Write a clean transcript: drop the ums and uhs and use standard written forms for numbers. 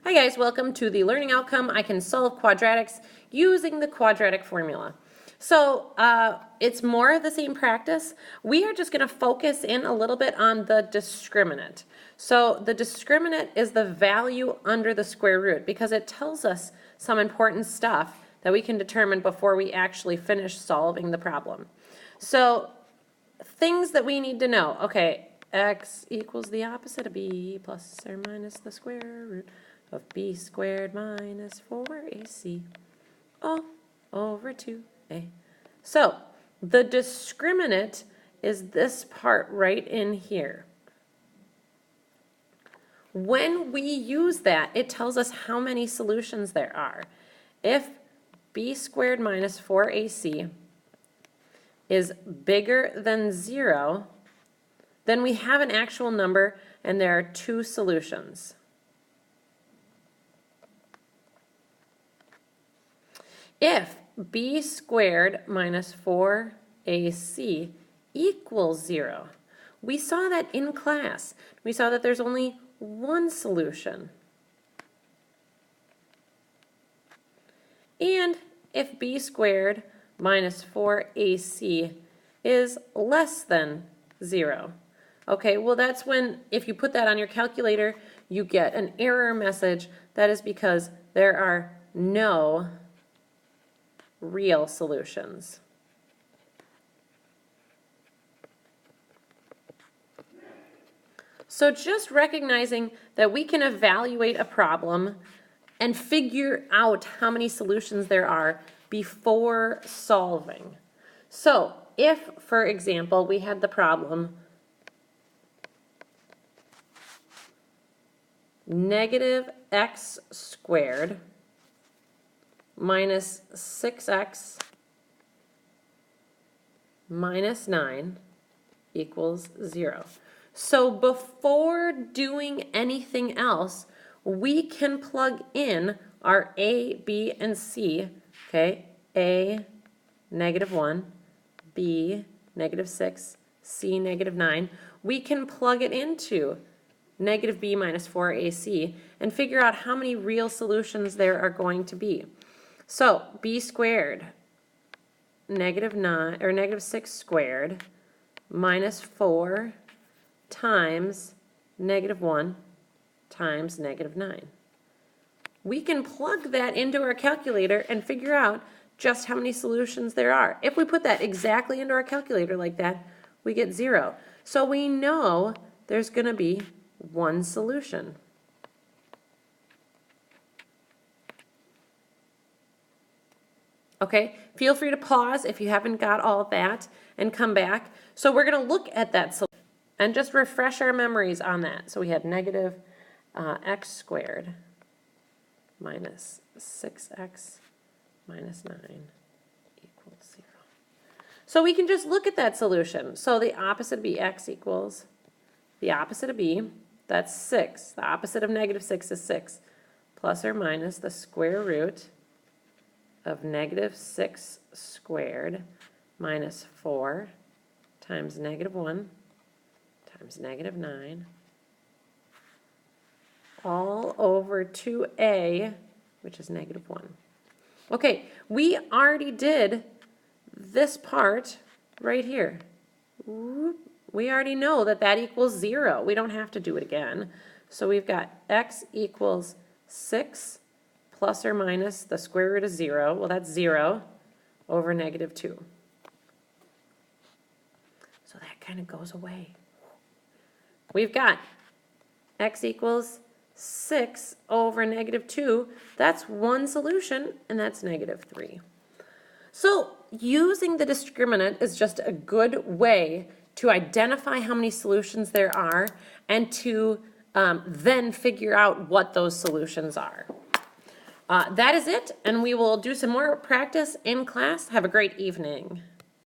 Hi guys, welcome to the learning outcome. I can solve quadratics using the quadratic formula. So it's more of the same practice. We are just going to focus in a little bit on the discriminant. So the discriminant is the value under the square root because it tells us some important stuff that we can determine before we actually finish solving the problem. So things that we need to know. Okay, x equals the opposite of b plus or minus the square root of b squared minus 4ac all over 2a. So the discriminant is this part right in here. When we use that, it tells us how many solutions there are. If b squared minus 4ac is bigger than 0, then we have an actual number and there are two solutions. If b squared minus 4ac equals 0, we saw that in class. We saw that there's only one solution. And if b squared minus 4ac is less than 0. Okay, well that's when, if you put that on your calculator, you get an error message. That is because there are no real solutions. So just recognizing that we can evaluate a problem and figure out how many solutions there are before solving. So if, for example, we had the problem negative x squared minus 6x minus 9 equals 0. So before doing anything else, we can plug in our a, b, and c. Okay, a, negative 1, b, negative 6, c, negative 9. We can plug it into negative b minus 4ac and figure out how many real solutions there are going to be. So b squared negative 9 or negative 6 squared minus 4 times negative 1 times negative 9. We can plug that into our calculator and figure out just how many solutions there are. If we put that exactly into our calculator like that, we get 0. So we know there's going to be one solution. Okay, feel free to pause if you haven't got all of that and come back. So we're going to look at that solution and just refresh our memories on that. So we had negative x squared minus 6x minus 9 equals 0. So we can just look at that solution. So the opposite of b, x equals the opposite of b, that's 6. The opposite of negative 6 is 6, plus or minus the square root of negative 6 squared minus 4 times negative 1 times negative 9 all over 2a, which is negative 1. Okay, we already did this part right here. We already know that that equals 0. We don't have to do it again. So we've got x equals 6 plus or minus the square root of 0. Well, that's 0 over negative 2. So that kind of goes away. We've got x equals 6 over negative 2. That's one solution, and that's negative 3. So using the discriminant is just a good way to identify how many solutions there are and to then figure out what those solutions are. That is it, and we will do some more practice in class. Have a great evening.